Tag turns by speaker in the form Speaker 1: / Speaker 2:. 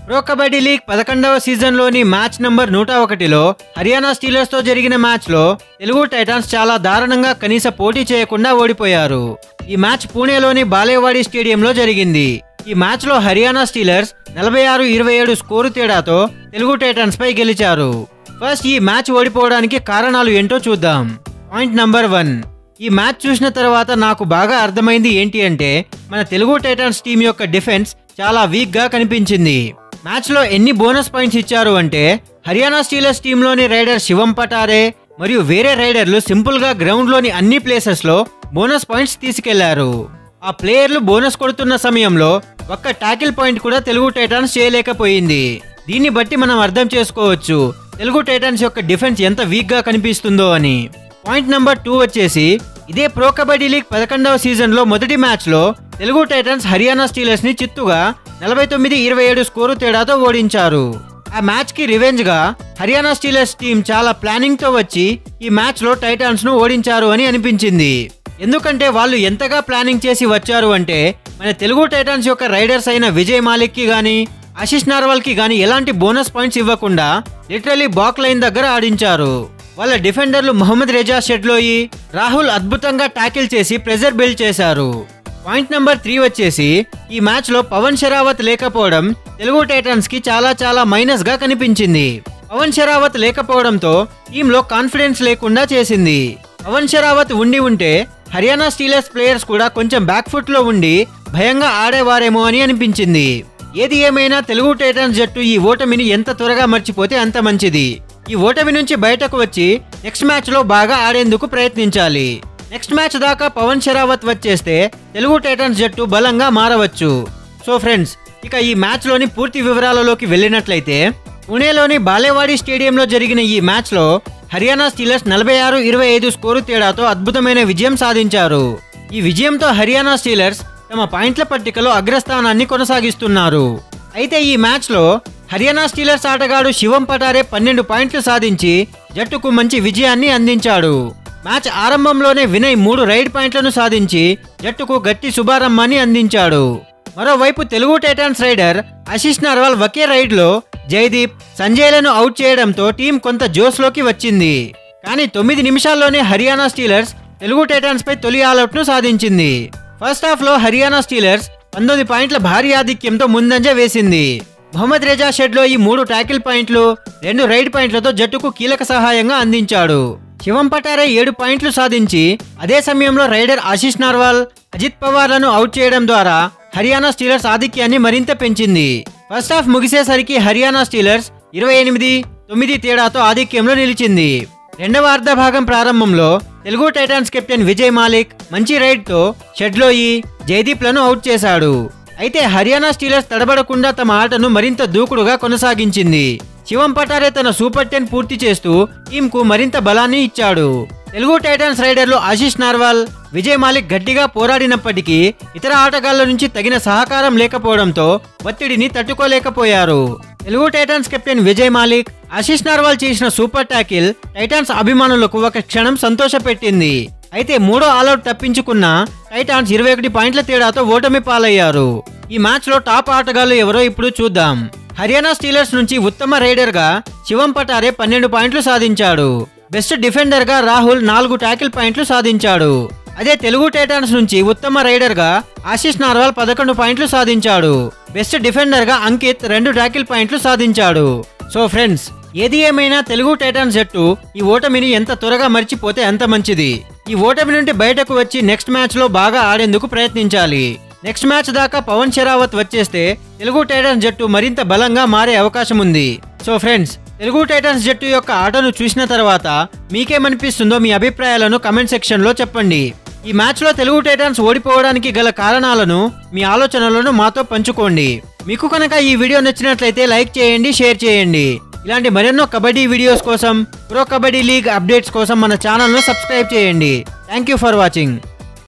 Speaker 1: Pro kabaddi league 11వ సీజన్లోని match number 101లో హర్యానా స్టీలర్స్తో జరిగిన మ్యాచ్లో తెలుగు టైటాన్స్ చాలా దారుణంగా కనీస పోటీ చేయకుండా ఓడిపోయారు. ఈ మ్యాచ్ పూణేలోని బాలేవాడి స్టేడియంలో జరిగింది. ఈ మ్యాచ్లో హర్యానా స్టీలర్స్ 46-27 స్కోరు తేడాతో తెలుగు టైటాన్స్ పై గెలిచారు. ఫస్ట్ ఈ మ్యాచ్ ఓడిపోవడానికి కారణాలు ఏంటో చూద్దాం. పాయింట్ నంబర్ 1, ఈ మ్యాచ్ చూసిన తర్వాత నాకు బాగా అర్థమైంది ఏంటి అంటే మన తెలుగు టైటాన్స్ టీం యొక్క డిఫెన్స్ చాలా వీక్ గా కనిపించింది. మ్యాచ్ లో ఎన్ని బోనస్ పాయింట్స్ ఇచ్చారు అంటే హర్యానా స్టీలర్స్ టీంలోని రైడర్ శివం పటారే మరియు వేరే రైడర్లు సింపుల్ గా గ్రౌండ్ లోని అన్ని ప్లేసెస్ లో బోనస్ పాయింట్స్ తీసుకెళ్లారు. ఆ ప్లేయర్లు బోనస్ కొడుతున్న సమయంలో ఒక్క టాకిల్ పాయింట్ కూడా తెలుగు టైటాన్స్ చేయలేకపోయింది. దీన్ని బట్టి మనం అర్థం చేసుకోవచ్చు తెలుగు టైటాన్స్ యొక్క డిఫెన్స్ ఎంత వీక్ గా కనిపిస్తుందో అని. పాయింట్ నంబర్ 2 వచ్చేసి ఇదే ప్రో కబడ్డీ లీగ్ 11వ సీజన్ లో మొదటి మ్యాచ్ లో తెలుగు టైటాన్స్ హర్యానా స్టీలర్స్ ని చిత్తుగా 49-27 స్కోరు తేడాతో ఓడించారు. ఆ మ్యాచ్ కి రివెంజ్ గా హర్యానా స్టీలర్స్ టీం చాలా ప్లానింగ్ తో వచ్చి ఈ మ్యాచ్ లో టైటాన్స్ ను ఓడించారు అని అనిపించింది. ఎందుకంటే వాళ్ళు ఎంతగా ప్లానింగ్ చేసి వచ్చారు అంటే మన తెలుగు టైటాన్స్ యొక్క రైడర్స్ అయిన విజయ్ మాలిక్ కి గానీ ఆశిష్ నార్వాల్ కి గానీ ఎలాంటి బోనస్ పాయింట్స్ ఇవ్వకుండా లిటరలీ బాక్ లైన్ దగ్గర ఆడించారు. వాళ్ళ డిఫెండర్లు మొహమ్మద్ రేజా షెడ్లోయి, రాహుల్ అద్భుతంగా టాకిల్ చేసి ప్రెజర్ బిల్డ్ చేశారు. పాయింట్ నెంబర్ 3 వచ్చేసి ఈ మ్యాచ్ లో పవన్ షెరావత్ లేకపోవడం తెలుగు టైటాన్స్ కి చాలా మైనస్ గా కనిపించింది. పవన్ షెరావత్ లేకపోవడంతో టీంలో కాన్ఫిడెన్స్ లేకుండా చేసింది. పవన్ షెరావత్ ఉంటే హర్యానా స్టీలర్స్ ప్లేయర్స్ కూడా కొంచెం బ్యాక్ ఫుట్ లో ఉండి భయంగా ఆడేవారేమో అని అనిపించింది. ఏది ఏమైనా తెలుగు టైటాన్స్ జట్టు ఈ ఓటమిని ఎంత త్వరగా మర్చిపోతే అంత మంచిది. ఈ ఓటమి నుంచి బయటకు వచ్చి నెక్స్ట్ మ్యాచ్ లో బాగా ఆడేందుకు ప్రయత్నించాలి. నెక్స్ట్ మ్యాచ్ దాకా పవన్ షెరావత్ వచ్చేస్తే తెలుగు టైటాన్స్ జట్టు బలంగా మారవచ్చు. సో ఫ్రెండ్స్, ఇక ఈ మ్యాచ్ లోని పూర్తి వివరాలలోకి వెళ్ళినట్లయితే పుణేలోని బాలేవాడి స్టేడియంలో జరిగిన ఈ మ్యాచ్ లో హర్యానా స్టీలర్స్ 46-25 స్కోరు తేడాతో అద్భుతమైన విజయం సాధించారు. ఈ విజయంతో హర్యానా స్టీలర్స్ తమ పాయింట్ల పట్టికలో అగ్రస్థానాన్ని కొనసాగిస్తున్నారు. అయితే ఈ మ్యాచ్ లో హర్యానా స్టీలర్స్ ఆటగాడు శివం పటారే 12 పాయింట్లు సాధించి జట్టుకు మంచి విజయాన్ని అందించాడు. మ్యాచ్ ఆరంభంలోనే వినయ్ 3 రైడ్ పాయింట్లను సాధించి జట్టుకు గట్టి శుభారంభాన్ని అందించాడు. మరోవైపు తెలుగు టైటాన్స్ రైడర్ ఆశిష్ నార్వాల్ ఒకే రైడ్ లో జైదీప్, సంజయ్లను అవుట్ చేయడంతో టీం కొంత జోష్లోకి వచ్చింది. కానీ 9 నిమిషాల్లోనే హర్యానా స్టీలర్స్ తెలుగు టైటాన్స్ పై తొలి ఆల్అౌట్ ను సాధించింది. ఫస్ట్ హాఫ్ లో హర్యానా స్టీలర్స్ 19 పాయింట్ల భారీ ఆధిక్యంతో ముందంజ వేసింది. మొహమ్మద్ రేజా షెడ్లో ఈ 3 టాకిల్ పాయింట్లు, 2 రైడ్ పాయింట్లతో జట్టుకు కీలక సహాయంగా అందించాడు. శివం పటారే 7 పాయింట్లు సాధించి అదే సమయంలో రైడర్ ఆశిష్ నార్వాల్, అజిత్ పవార్లను అవుట్ చేయడం ద్వారా హర్యానా స్టీలర్స్ ఆధిక్యాన్ని మరింత పెంచింది. ఫస్ట్ హాఫ్ ముగిసేసరికి హర్యానా స్టీలర్స్ 28-9 తేడాతో ఆధిక్యంలో నిలిచింది. రెండవ అర్ధభాగం ప్రారంభంలో తెలుగు టైటాన్స్ కెప్టెన్ విజయ్ మాలిక్ మంచి రైడ్ తో షెడ్లోయి, జైదీప్ లను అవుట్ చేశాడు. అయితే హర్యానా స్టీలర్స్ తడబడకుండా తమ ఆటను మరింత దూకుడుగా కొనసాగించింది. శివం పటారే తన సూపర్ 10 పూర్తి చేస్తూ టీంకు మరింత బలాన్ని ఇచ్చాడు. తెలుగు టైటాన్స్ రైడర్లు ఆశిష్ నార్వాల్, విజయ్ మాలిక్ గట్టిగా పోరాడినప్పటికీ ఇతర ఆటగాళ్ల నుంచి తగిన సహకారం లేకపోవడంతో ఒత్తిడిని తట్టుకోలేకపోయారు. తెలుగు టైటాన్స్ కెప్టెన్ విజయ్ మాలిక్, ఆశిష్ నార్వాల్ చేసిన సూపర్ టాకిల్ టైటాన్స్ అభిమానులకు ఒక క్షణం సంతోషపెట్టింది. అయితే మూడో ఆల్అౌట్ తప్పించుకున్న టైటాన్స్ 21 పాయింట్ల తేడాతో ఓటమి పాలయ్యారు. ఈ మ్యాచ్ లో టాప్ ఆటగాళ్లు ఎవరో ఇప్పుడు చూద్దాం. హర్యానా స్టీలర్స్ నుంచి ఉత్తమ రైడర్ గా శివం పటారే 12 పాయింట్లు సాధించాడు. బెస్ట్ డిఫెండర్ గా రాహుల్ 4 టాకిల్ పాయింట్లు సాధించాడు. అదే తెలుగు టైటాన్స్ నుంచి ఉత్తమ రైడర్ గా ఆశిష్ నార్వాల్ 11 పాయింట్లు సాధించాడు. బెస్ట్ డిఫెండర్ గా అంకిత్ 2 టాకిల్ పాయింట్లు సాధించాడు. సో ఫ్రెండ్స్, ఏది ఏమైనా తెలుగు టైటాన్స్ జట్టు ఈ ఓటమిని ఎంత త్వరగా మర్చిపోతే అంత మంచిది. ఈ ఓటమి నుండి బయటకు వచ్చి నెక్స్ట్ మ్యాచ్ లో బాగా ఆడేందుకు ప్రయత్నించాలి. నెక్స్ట్ మ్యాచ్ దాకా పవన్ షెరావత్ వచ్చేస్తే తెలుగు టైటాన్స్ జట్టు మరింత బలంగా మారే అవకాశం ఉంది. సో ఫ్రెండ్స్, తెలుగు టైటాన్స్ జట్టు యొక్క ఆటను చూసిన తర్వాత మీకేమనిపిస్తుందో మీ అభిప్రాయాలను కమెంట్ సెక్షన్ లో చెప్పండి. ఈ మ్యాచ్ లో తెలుగు టైటాన్స్ ఓడిపోవడానికి గల కారణాలను, మీ ఆలోచనలను మాతో పంచుకోండి. మీకు కనుక ఈ వీడియో నచ్చినట్లయితే లైక్ చేయండి, షేర్ చేయండి. ఇలాంటి మరెన్నో కబడ్డీ వీడియోస్ కోసం, ప్రో కబడ్డీ లీగ్ అప్డేట్స్ కోసం మన ఛానల్ ను సబ్స్క్రైబ్ చేయండి. Thank you for watching.